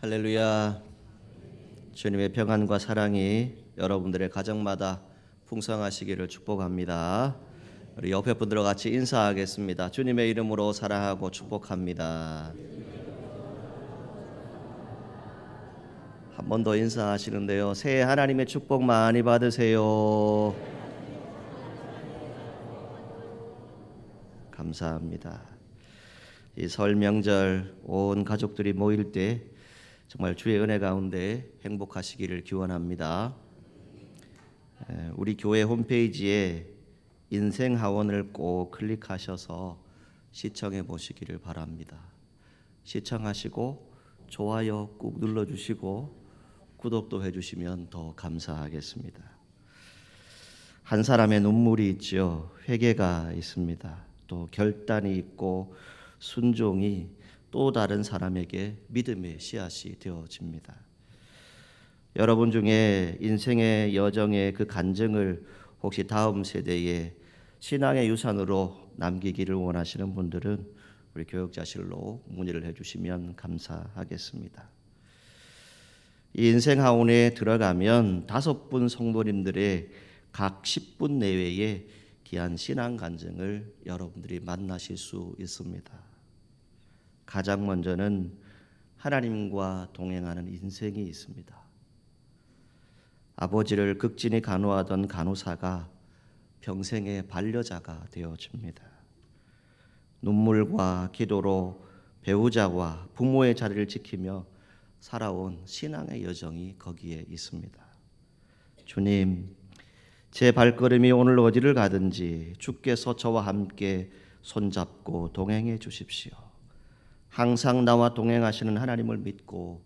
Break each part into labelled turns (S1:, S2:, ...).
S1: 할렐루야. 주님의 평안과 사랑이 여러분들의 가정마다 풍성하시기를 축복합니다. 우리 옆에 분들과 같이 인사하겠습니다. 주님의 이름으로 사랑하고 축복합니다. 한 번 더 인사하시는데요. 새해 하나님의 축복 많이 받으세요. 감사합니다. 이 설 명절 온 가족들이 모일 때 정말 주의 은혜 가운데 행복하시기를 기원합니다. 우리 교회 홈페이지에 인생 하원을 꼭 클릭하셔서 시청해 보시기를 바랍니다. 시청하시고 좋아요 꾹 눌러주시고 구독도 해주시면 더 감사하겠습니다. 한 사람의 눈물이 있죠. 회개가 있습니다. 또 결단이 있고 순종이 또 다른 사람에게 믿음의 씨앗이 되어집니다. 여러분 중에 인생의 여정의 그 간증을 혹시 다음 세대에 신앙의 유산으로 남기기를 원하시는 분들은 우리 교역자실로 문의를 해주시면 감사하겠습니다. 이 인생 하원에 들어가면 5분 성도님들의 각 10분 내외의 귀한 신앙 간증을 여러분들이 만나실 수 있습니다. 가장 먼저는 하나님과 동행하는 인생이 있습니다. 아버지를 극진히 간호하던 간호사가 평생의 반려자가 되어집니다. 눈물과 기도로 배우자와 부모의 자리를 지키며 살아온 신앙의 여정이 거기에 있습니다. 주님, 제 발걸음이 오늘 어디를 가든지 주께서 저와 함께 손잡고 동행해 주십시오. 항상 나와 동행하시는 하나님을 믿고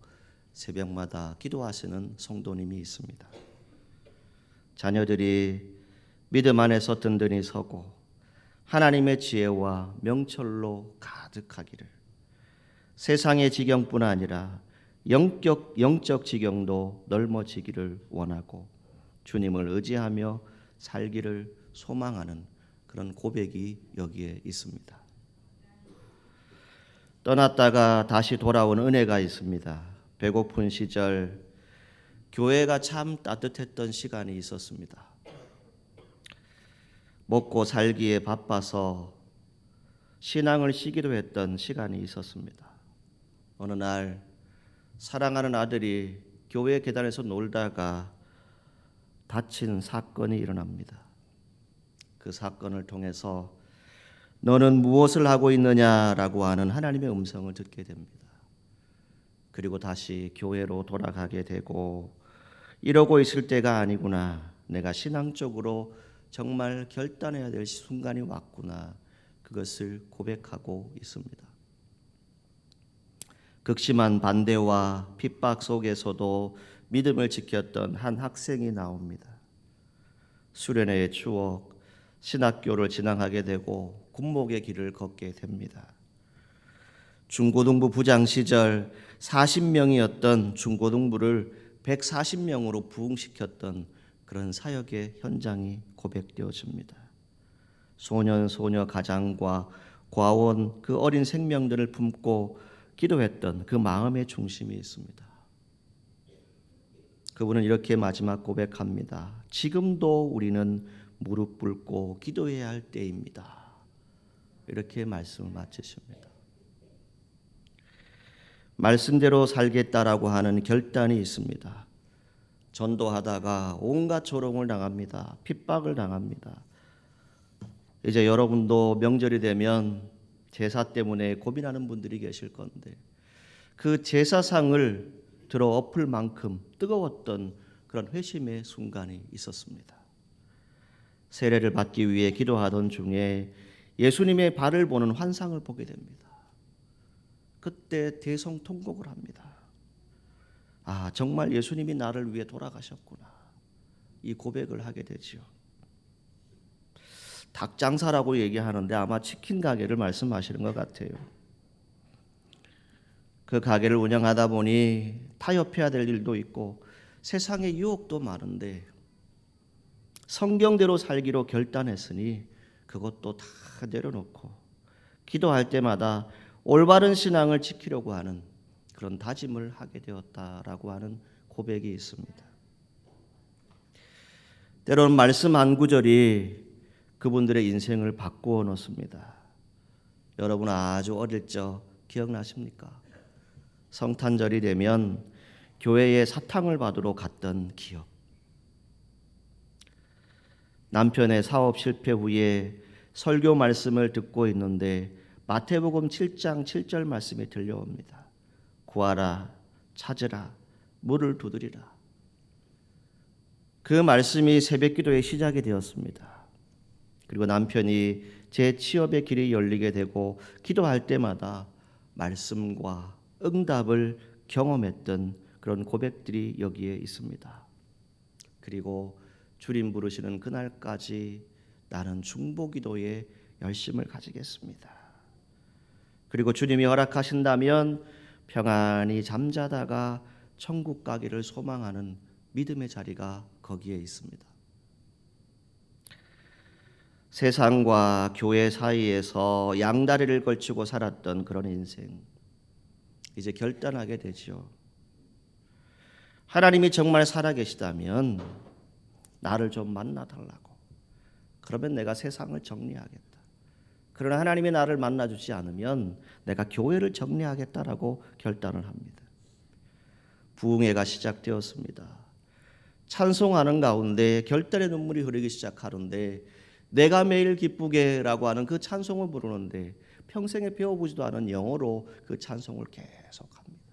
S1: 새벽마다 기도하시는 성도님이 있습니다. 자녀들이 믿음 안에서 든든히 서고 하나님의 지혜와 명철로 가득하기를, 세상의 지경뿐 아니라 영적 지경도 넓어지기를 원하고 주님을 의지하며 살기를 소망하는 그런 고백이 여기에 있습니다. 떠났다가 다시 돌아온 은혜가 있습니다. 배고픈 시절 교회가 참 따뜻했던 시간이 있었습니다. 먹고 살기에 바빠서 신앙을 쉬기도 했던 시간이 있었습니다. 어느 날 사랑하는 아들이 교회 계단에서 놀다가 다친 사건이 일어납니다. 그 사건을 통해서 너는 무엇을 하고 있느냐라고 하는 하나님의 음성을 듣게 됩니다. 그리고 다시 교회로 돌아가게 되고, 이러고 있을 때가 아니구나, 내가 신앙적으로 정말 결단해야 될 순간이 왔구나, 그것을 고백하고 있습니다. 극심한 반대와 핍박 속에서도 믿음을 지켰던 한 학생이 나옵니다. 수련회의 추억, 신학교를 진학하게 되고 군목의 길을 걷게 됩니다. 중고등부 부장 시절 40명이었던 중고등부를 140명으로 부흥시켰던 그런 사역의 현장이 고백되어집니다. 소년 가장과 과원 그 어린 생명들을 품고 기도했던 그 마음의 중심이 있습니다. 그분은 이렇게 마지막 고백합니다. 지금도 우리는 무릎 꿇고 기도해야 할 때입니다. 이렇게 말씀을 마치십니다. 말씀대로 살겠다라고 하는 결단이 있습니다. 전도하다가 온갖 조롱을 당합니다. 핍박을 당합니다. 이제 여러분도 명절이 되면 제사 때문에 고민하는 분들이 계실 건데, 그 제사상을 들어 엎을 만큼 뜨거웠던 그런 회심의 순간이 있었습니다. 세례를 받기 위해 기도하던 중에 예수님의 발을 보는 환상을 보게 됩니다. 그때 대성통곡을 합니다. 아, 정말 예수님이 나를 위해 돌아가셨구나, 이 고백을 하게 되지요. 닭장사라고 얘기하는데 아마 치킨 가게를 말씀하시는 것 같아요. 그 가게를 운영하다 보니 타협해야 될 일도 있고 세상의 유혹도 많은데 성경대로 살기로 결단했으니 그것도 다 내려놓고 기도할 때마다 올바른 신앙을 지키려고 하는 그런 다짐을 하게 되었다라고 하는 고백이 있습니다. 때로는 말씀 한 구절이 그분들의 인생을 바꾸어 놓습니다. 여러분 아주 어릴 적 기억나십니까? 성탄절이 되면 교회에 사탕을 받으러 갔던 기억. 남편의 사업 실패 후에 설교 말씀을 듣고 있는데 마태복음 7장 7절 말씀이 들려옵니다. 구하라, 찾으라, 문을 두드리라. 그 말씀이 새벽기도의 시작이 되었습니다. 그리고 남편이 제 취업의 길이 열리게 되고 기도할 때마다 말씀과 응답을 경험했던 그런 고백들이 여기에 있습니다. 그리고 주님 부르시는 그날까지 나는 중보기도에 열심을 가지겠습니다. 그리고 주님이 허락하신다면 평안히 잠자다가 천국 가기를 소망하는 믿음의 자리가 거기에 있습니다. 세상과 교회 사이에서 양다리를 걸치고 살았던 그런 인생, 이제 결단하게 되죠. 하나님이 정말 살아계시다면 나를 좀 만나달라고. 그러면 내가 세상을 정리하겠다. 그러나 하나님이 나를 만나주지 않으면 내가 교회를 정리하겠다라고 결단을 합니다. 부흥회가 시작되었습니다. 찬송하는 가운데 결단의 눈물이 흐르기 시작하는데 내가 매일 기쁘게라고 하는 그 찬송을 부르는데 평생에 배워보지도 않은 영어로 그 찬송을 계속합니다.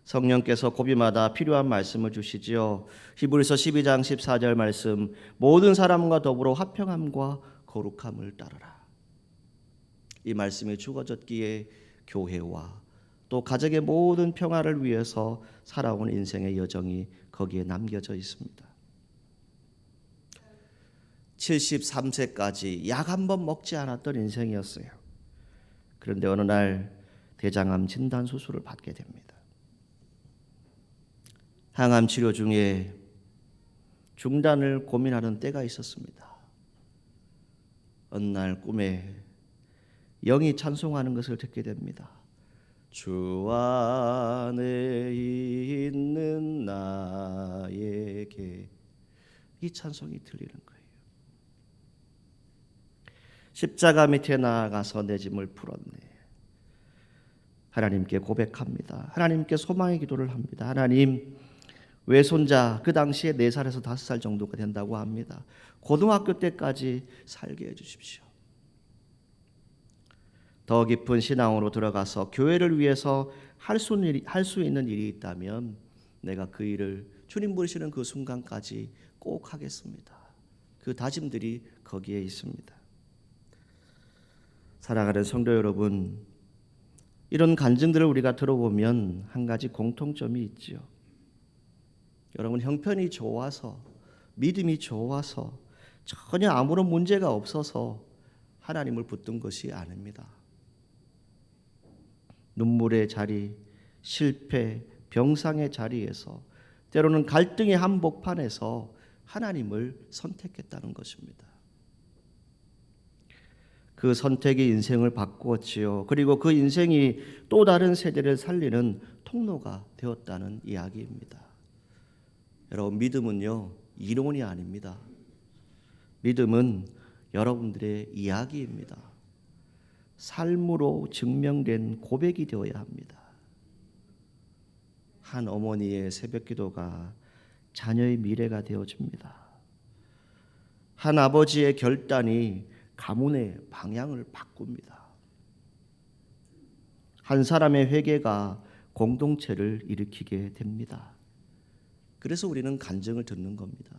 S1: 성령께서 고비마다 필요한 말씀을 주시지요. 히브리서 12장 14절 말씀, 모든 사람과 더불어 화평함과 거룩함을 따르라. 이 말씀이 주어졌기에 교회와 또 가정의 모든 평화를 위해서 살아온 인생의 여정이 거기에 남겨져 있습니다. 73세까지 약 한 번 먹지 않았던 인생이었어요. 그런데 어느 날 대장암 진단 수술을 받게 됩니다. 항암 치료 중에 중단을 고민하는 때가 있었습니다. 어느 날 꿈에 영이 찬송하는 것을 듣게 됩니다. 주 안에 있는 나에게, 이 찬송이 들리는 거예요. 십자가 밑에 나아가서 내 짐을 풀었네. 하나님께 고백합니다. 하나님께 소망의 기도를 합니다. 하나님, 외손자, 그 당시에 4살에서 5살 정도가 된다고 합니다. 고등학교 때까지 살게 해주십시오. 더 깊은 신앙으로 들어가서 교회를 위해서 할 수 있는 일이 있다면 내가 그 일을 주님 부르시는 그 순간까지 꼭 하겠습니다. 그 다짐들이 거기에 있습니다. 사랑하는 성도 여러분, 이런 간증들을 우리가 들어보면 한 가지 공통점이 있지요. 여러분, 형편이 좋아서, 믿음이 좋아서, 전혀 아무런 문제가 없어서 하나님을 붙든 것이 아닙니다. 눈물의 자리, 실패, 병상의 자리에서, 때로는 갈등의 한복판에서 하나님을 선택했다는 것입니다. 그 선택이 인생을 바꾸었지요. 그리고 그 인생이 또 다른 세대를 살리는 통로가 되었다는 이야기입니다. 여러분, 믿음은요, 이론이 아닙니다. 믿음은 여러분들의 이야기입니다. 삶으로 증명된 고백이 되어야 합니다. 한 어머니의 새벽기도가 자녀의 미래가 되어줍니다. 한 아버지의 결단이 가문의 방향을 바꿉니다. 한 사람의 회개가 공동체를 일으키게 됩니다. 그래서 우리는 간증을 듣는 겁니다.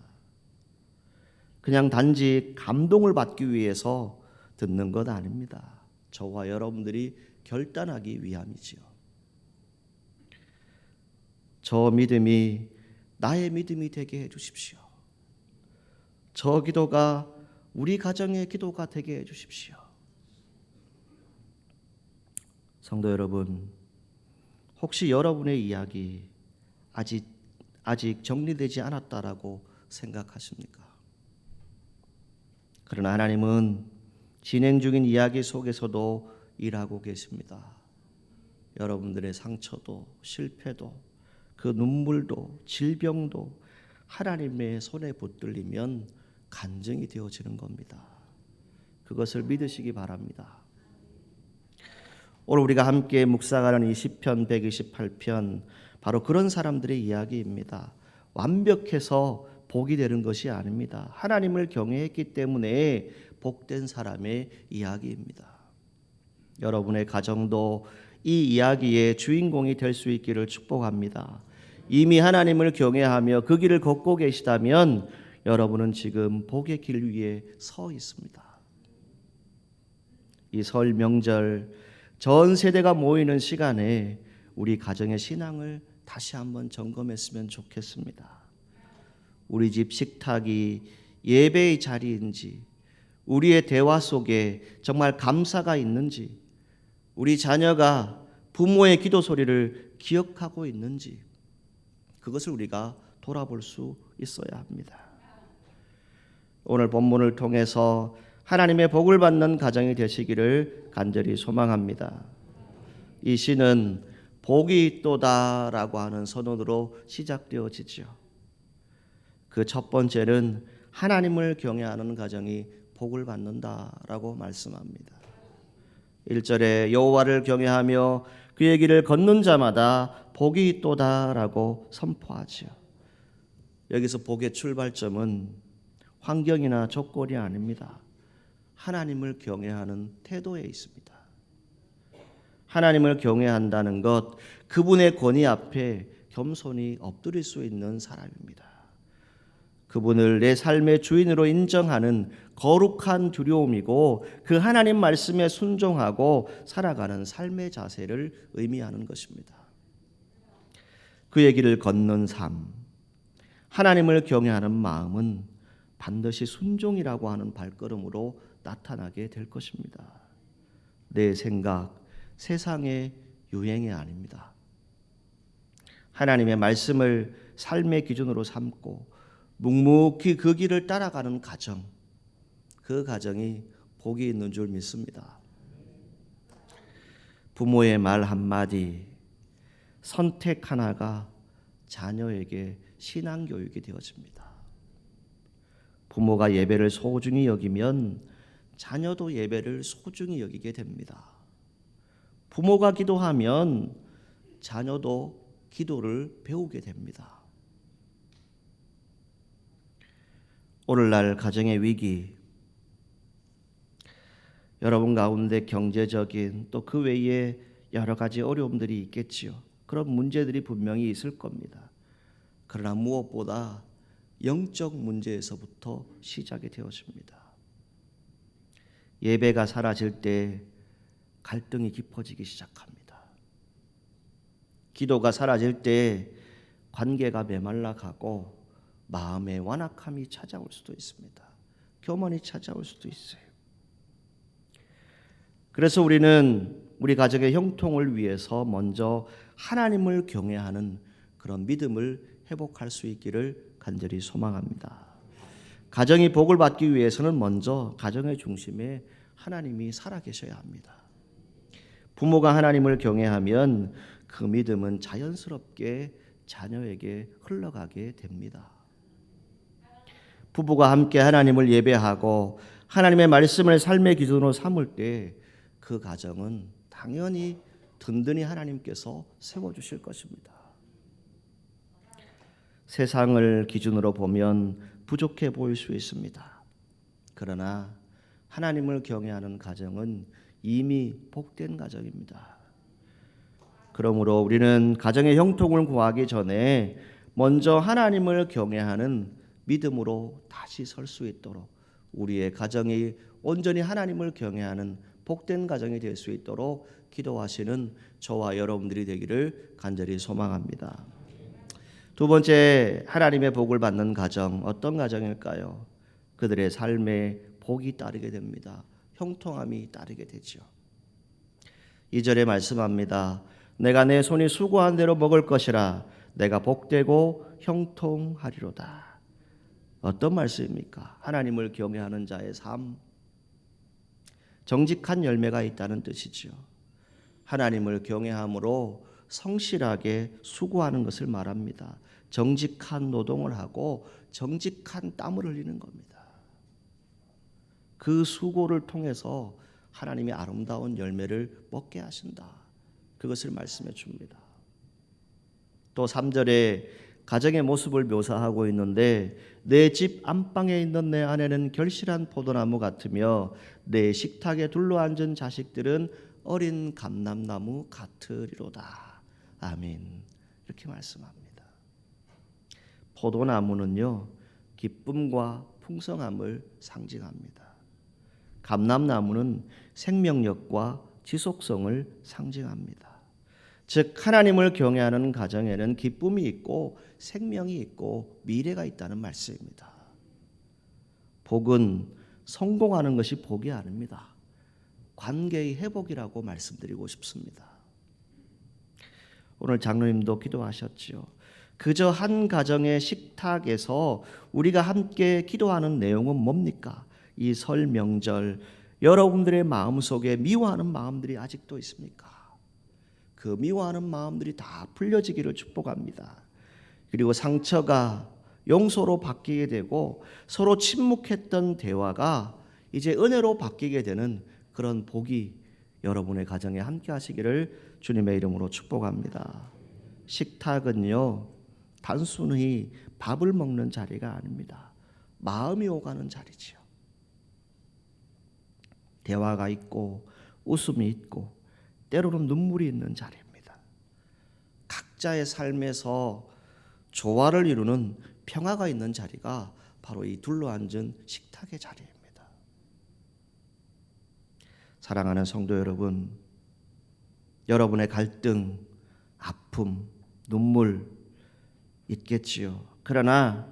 S1: 그냥 단지 감동을 받기 위해서 듣는 것 아닙니다. 저와 여러분들이 결단하기 위함이지요. 저 믿음이 나의 믿음이 되게 해주십시오. 저 기도가 우리 가정의 기도가 되게 해주십시오. 성도 여러분, 혹시 여러분의 이야기 아직 정리되지 않았다라고 생각하십니까? 그러나 하나님은 진행 중인 이야기 속에서도 일하고 계십니다. 여러분들의 상처도 실패도 그 눈물도 질병도 하나님의 손에 붙들리면 간증이 되어지는 겁니다. 그것을 믿으시기 바랍니다. 오늘 우리가 함께 묵상하는 이 시편 128편 바로 그런 사람들의 이야기입니다. 완벽해서 복이 되는 것이 아닙니다. 하나님을 경외했기 때문에 복된 사람의 이야기입니다. 여러분의 가정도 이 이야기의 주인공이 될 수 있기를 축복합니다. 이미 하나님을 경외하며 그 길을 걷고 계시다면 여러분은 지금 복의 길 위에 서 있습니다. 이 설 명절 전 세대가 모이는 시간에 우리 가정의 신앙을 다시 한번 점검했으면 좋겠습니다. 우리 집 식탁이 예배의 자리인지, 우리의 대화 속에 정말 감사가 있는지, 우리 자녀가 부모의 기도 소리를 기억하고 있는지, 그것을 우리가 돌아볼 수 있어야 합니다. 오늘 본문을 통해서 하나님의 복을 받는 가정이 되시기를 간절히 소망합니다. 이 시는 복이 있도다라고 하는 선언으로 시작되어지죠. 그 첫 번째는 하나님을 경외하는 가정이 복을 받는다라고 말씀합니다. 1절에 여호와를 경외하며 그의 길을 걷는 자마다 복이 있도다라고 선포하죠. 여기서 복의 출발점은 환경이나 조건이 아닙니다. 하나님을 경외하는 태도에 있습니다. 하나님을 경외한다는 것, 그분의 권위 앞에 겸손히 엎드릴 수 있는 사람입니다. 그분을 내 삶의 주인으로 인정하는 거룩한 두려움이고 그 하나님 말씀에 순종하고 살아가는 삶의 자세를 의미하는 것입니다. 그의 길을 걷는 삶, 하나님을 경외하는 마음은 반드시 순종이라고 하는 발걸음으로 나타나게 될 것입니다. 내 생각, 세상의 유행이 아닙니다. 하나님의 말씀을 삶의 기준으로 삼고 묵묵히 그 길을 따라가는 가정, 그 가정이 복이 있는 줄 믿습니다. 부모의 말 한마디, 선택 하나가 자녀에게 신앙교육이 되어집니다. 부모가 예배를 소중히 여기면 자녀도 예배를 소중히 여기게 됩니다. 부모가 기도하면 자녀도 기도를 배우게 됩니다. 오늘날 가정의 위기, 여러분 가운데 경제적인 또 그 외에 여러 가지 어려움들이 있겠지요. 그런 문제들이 분명히 있을 겁니다. 그러나 무엇보다 영적 문제에서부터 시작이 되어집니다. 예배가 사라질 때 갈등이 깊어지기 시작합니다. 기도가 사라질 때 관계가 메말라가고 마음의 완악함이 찾아올 수도 있습니다. 교만이 찾아올 수도 있어요. 그래서 우리는 우리 가정의 형통을 위해서 먼저 하나님을 경외하는 그런 믿음을 회복할 수 있기를 간절히 소망합니다. 가정이 복을 받기 위해서는 먼저 가정의 중심에 하나님이 살아계셔야 합니다. 부모가 하나님을 경외하면 그 믿음은 자연스럽게 자녀에게 흘러가게 됩니다. 부부가 함께 하나님을 예배하고 하나님의 말씀을 삶의 기준으로 삼을 때 그 가정은 당연히 든든히 하나님께서 세워주실 것입니다. 세상을 기준으로 보면 부족해 보일 수 있습니다. 그러나 하나님을 경외하는 가정은 이미 복된 가정입니다. 그러므로 우리는 가정의 형통을 구하기 전에 먼저 하나님을 경외하는 믿음으로 다시 설 수 있도록 우리의 가정이 온전히 하나님을 경외하는 복된 가정이 될 수 있도록 기도하시는 저와 여러분들이 되기를 간절히 소망합니다. 두 번째, 하나님의 복을 받는 가정, 어떤 가정일까요? 그들의 삶에 복이 따르게 됩니다. 형통함이 따르게 되죠. 2절에 말씀합니다. 내가 내 손이 수고한 대로 먹을 것이라 내가 복되고 형통하리로다. 어떤 말씀입니까? 하나님을 경외하는 자의 삶, 정직한 열매가 있다는 뜻이죠. 하나님을 경외함으로 성실하게 수고하는 것을 말합니다. 정직한 노동을 하고 정직한 땀을 흘리는 겁니다. 그 수고를 통해서 하나님의 아름다운 열매를 먹게 하신다. 그것을 말씀해 줍니다. 또 3절에 가정의 모습을 묘사하고 있는데 내 집 안방에 있는 내 아내는 결실한 포도나무 같으며 내 식탁에 둘러앉은 자식들은 어린 감람나무 같으리로다. 아멘. 이렇게 말씀합니다. 포도나무는요, 기쁨과 풍성함을 상징합니다. 감람나무는 생명력과 지속성을 상징합니다. 즉 하나님을 경외하는 가정에는 기쁨이 있고 생명이 있고 미래가 있다는 말씀입니다. 복은 성공하는 것이 복이 아닙니다. 관계의 회복이라고 말씀드리고 싶습니다. 오늘 장로님도 기도하셨지요. 그저 한 가정의 식탁에서 우리가 함께 기도하는 내용은 뭡니까? 이 설 명절 여러분들의 마음속에 미워하는 마음들이 아직도 있습니까? 그 미워하는 마음들이 다 풀려지기를 축복합니다. 그리고 상처가 용서로 바뀌게 되고 서로 침묵했던 대화가 이제 은혜로 바뀌게 되는 그런 복이 여러분의 가정에 함께 하시기를 주님의 이름으로 축복합니다. 식탁은요, 단순히 밥을 먹는 자리가 아닙니다. 마음이 오가는 자리지요. 대화가 있고 웃음이 있고 때로는 눈물이 있는 자리입니다. 각자의 삶에서 조화를 이루는 평화가 있는 자리가 바로 이 둘러앉은 식탁의 자리입니다. 사랑하는 성도 여러분, 여러분의 갈등, 아픔, 눈물 있겠지요. 그러나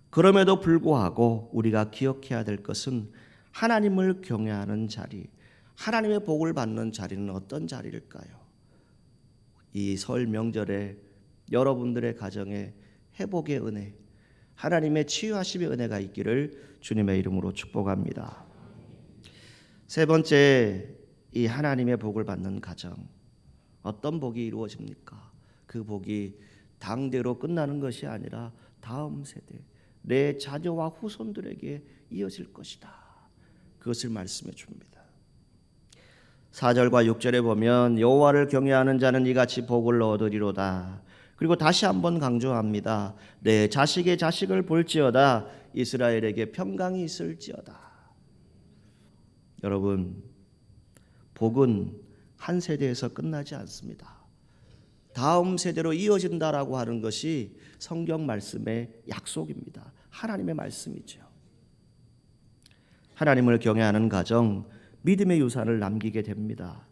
S1: 그럼에도 불구하고 우리가 기억해야 될 것은 하나님을 경외하는 자리, 하나님의 복을 받는 자리는 어떤 자리일까요? 이 설 명절에 여러분들의 가정에 회복의 은혜, 하나님의 치유하심의 은혜가 있기를 주님의 이름으로 축복합니다. 세 번째, 이 하나님의 복을 받는 가정, 어떤 복이 이루어집니까? 그 복이 당대로 끝나는 것이 아니라 다음 세대, 내 자녀와 후손들에게 이어질 것이다. 그것을 말씀해 줍니다. 4절과 6절에 보면 여호와를 경외하는 자는 이같이 복을 얻으리로다. 그리고 다시 한번 강조합니다. 내 자식의 자식을 볼지어다. 이스라엘에게 평강이 있을지어다. 여러분, 복은 한 세대에서 끝나지 않습니다. 다음 세대로 이어진다라고 하는 것이 성경 말씀의 약속입니다. 하나님의 말씀이죠. 하나님을 경외하는 가정, 믿음의 유산을 남기게 됩니다.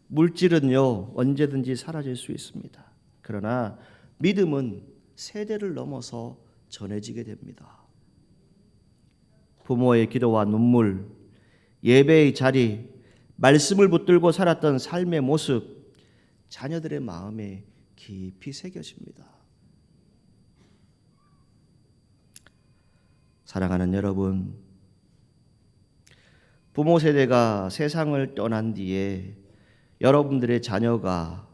S1: 물질은요, 언제든지 사라질 수 있습니다. 그러나 믿음은 세대를 넘어서 전해지게 됩니다. 부모의 기도와 눈물, 예배의 자리, 말씀을 붙들고 살았던 삶의 모습, 자녀들의 마음에 깊이 새겨집니다. 사랑하는 여러분, 부모 세대가 세상을 떠난 뒤에 여러분들의 자녀가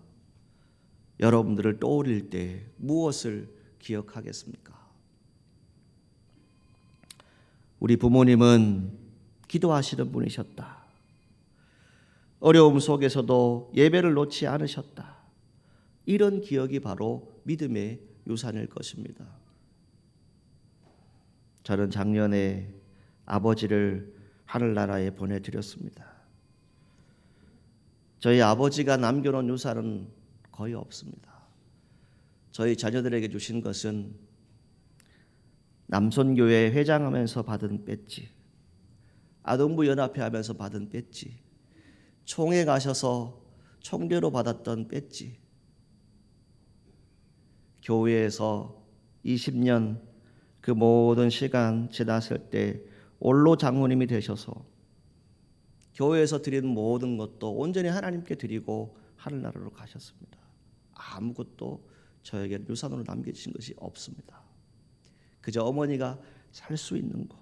S1: 여러분들을 떠올릴 때 무엇을 기억하겠습니까? 우리 부모님은 기도하시는 분이셨다. 어려움 속에서도 예배를 놓지 않으셨다. 이런 기억이 바로 믿음의 유산일 것입니다. 저는 작년에 아버지를 하늘나라에 보내드렸습니다. 저희 아버지가 남겨놓은 유산은 거의 없습니다. 저희 자녀들에게 주신 것은 남손교회 회장하면서 받은 배지, 아동부 연합회 하면서 받은 배지, 총회 가셔서 총대로 받았던 배지, 교회에서 20년 그 모든 시간 지났을 때 올로 장로님이 되셔서 교회에서 드리는 모든 것도 온전히 하나님께 드리고 하늘나라로 가셨습니다. 아무것도 저에게 유산으로 남겨주신 것이 없습니다. 그저 어머니가 살 수 있는 곳,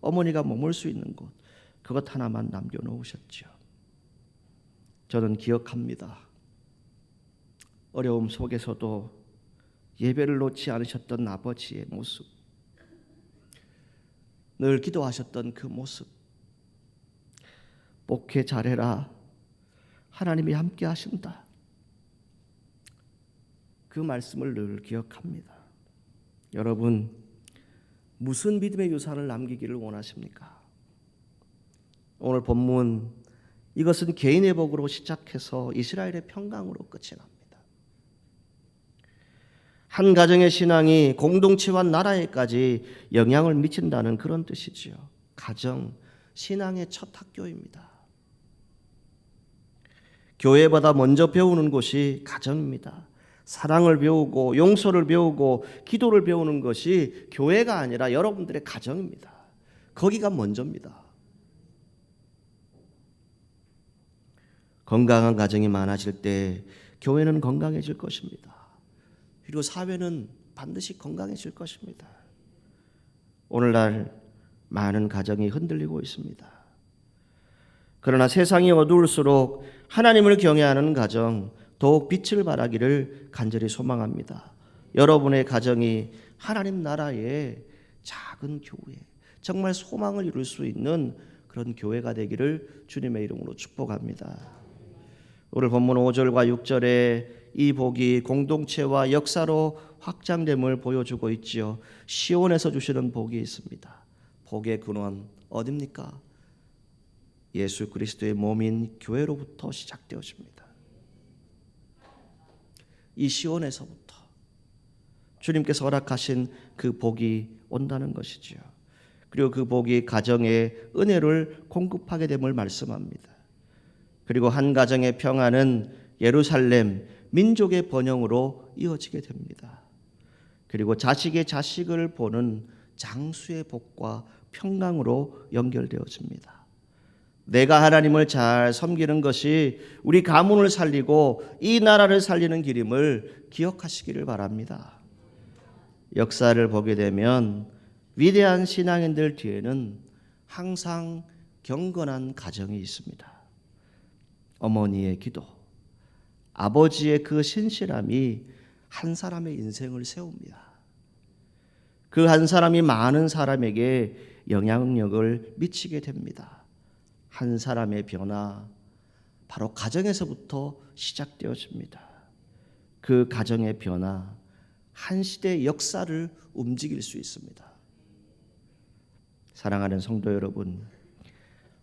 S1: 어머니가 머물 수 있는 곳, 그것 하나만 남겨놓으셨죠. 저는 기억합니다. 어려움 속에서도 예배를 놓지 않으셨던 아버지의 모습, 늘 기도하셨던 그 모습, 목회 잘해라, 하나님이 함께 하신다, 그 말씀을 늘 기억합니다. 여러분, 무슨 믿음의 유산을 남기기를 원하십니까? 오늘 본문, 이것은 개인의 복으로 시작해서 이스라엘의 평강으로 끝이 납니다. 한 가정의 신앙이 공동체와 나라에까지 영향을 미친다는 그런 뜻이지요. 가정, 신앙의 첫 학교입니다. 교회보다 먼저 배우는 곳이 가정입니다. 사랑을 배우고 용서를 배우고 기도를 배우는 것이 교회가 아니라 여러분들의 가정입니다. 거기가 먼저입니다. 건강한 가정이 많아질 때 교회는 건강해질 것입니다. 그리고 사회는 반드시 건강해질 것입니다. 오늘날 많은 가정이 흔들리고 있습니다. 그러나 세상이 어두울수록 하나님을 경외하는 가정, 더욱 빛을 발하기를 간절히 소망합니다. 여러분의 가정이 하나님 나라의 작은 교회, 정말 소망을 이룰 수 있는 그런 교회가 되기를 주님의 이름으로 축복합니다. 오늘 본문 5절과 6절에 이 복이 공동체와 역사로 확장됨을 보여주고 있지요. 시온에서 주시는 복이 있습니다. 복의 근원 어디입니까? 예수 그리스도의 몸인 교회로부터 시작되어집니다. 이 시온에서부터 주님께서 허락하신 그 복이 온다는 것이지요. 그리고 그 복이 가정의 은혜를 공급하게 됨을 말씀합니다. 그리고 한 가정의 평안은 예루살렘 민족의 번영으로 이어지게 됩니다. 그리고 자식의 자식을 보는 장수의 복과 평강으로 연결되어집니다. 내가 하나님을 잘 섬기는 것이 우리 가문을 살리고 이 나라를 살리는 길임을 기억하시기를 바랍니다. 역사를 보게 되면 위대한 신앙인들 뒤에는 항상 경건한 가정이 있습니다. 어머니의 기도, 아버지의 그 신실함이 한 사람의 인생을 세웁니다. 그 한 사람이 많은 사람에게 영향력을 미치게 됩니다. 한 사람의 변화, 바로 가정에서부터 시작되어집니다. 그 가정의 변화, 한 시대의 역사를 움직일 수 있습니다. 사랑하는 성도 여러분,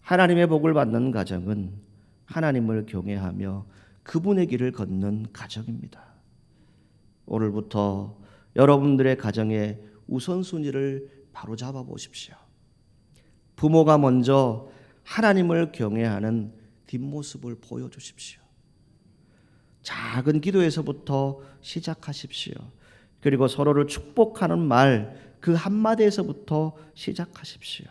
S1: 하나님의 복을 받는 가정은 하나님을 경외하며 그분의 길을 걷는 가정입니다. 오늘부터 여러분들의 가정의 우선순위를 바로잡아 보십시오. 부모가 먼저 하나님을 경외하는 뒷모습을 보여주십시오. 작은 기도에서부터 시작하십시오. 그리고 서로를 축복하는 말, 그 한마디에서부터 시작하십시오.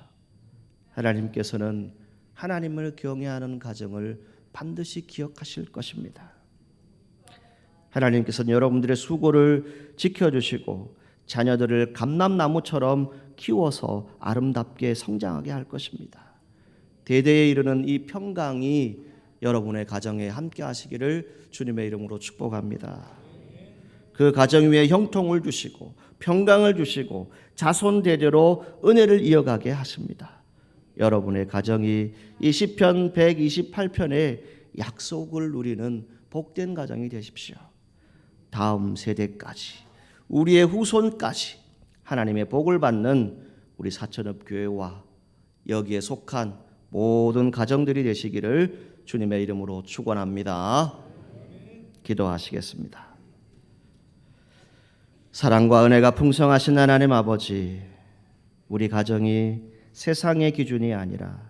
S1: 하나님께서는 하나님을 경외하는 가정을 반드시 기억하실 것입니다. 하나님께서는 여러분들의 수고를 지켜주시고 자녀들을 감람나무처럼 키워서 아름답게 성장하게 할 것입니다. 대대에 이르는 이 평강이 여러분의 가정에 함께 하시기를 주님의 이름으로 축복합니다. 그 가정 위에 형통을 주시고 평강을 주시고 자손 대대로 은혜를 이어가게 하십니다. 여러분의 가정이 이 시편 128편의 약속을 누리는 복된 가정이 되십시오. 다음 세대까지, 우리의 후손까지 하나님의 복을 받는 우리 사천읍 교회와 여기에 속한 모든 가정들이 되시기를 주님의 이름으로 축원합니다. 기도하시겠습니다. 사랑과 은혜가 풍성하신 하나님 아버지, 우리 가정이 세상의 기준이 아니라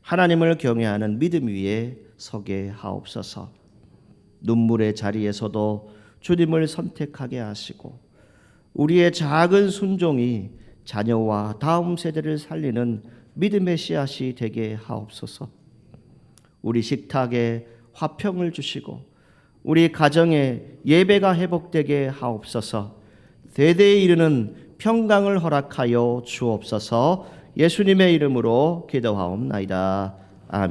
S1: 하나님을 경외하는 믿음 위에 서게 하옵소서. 눈물의 자리에서도 주님을 선택하게 하시고 우리의 작은 순종이 자녀와 다음 세대를 살리는 믿음의 씨앗이 되게 하옵소서. 우리 식탁에 화평을 주시고 우리 가정에 예배가 회복되게 하옵소서. 대대에 이르는 평강을 허락하여 주옵소서. 예수님의 이름으로 기도하옵나이다. 아멘.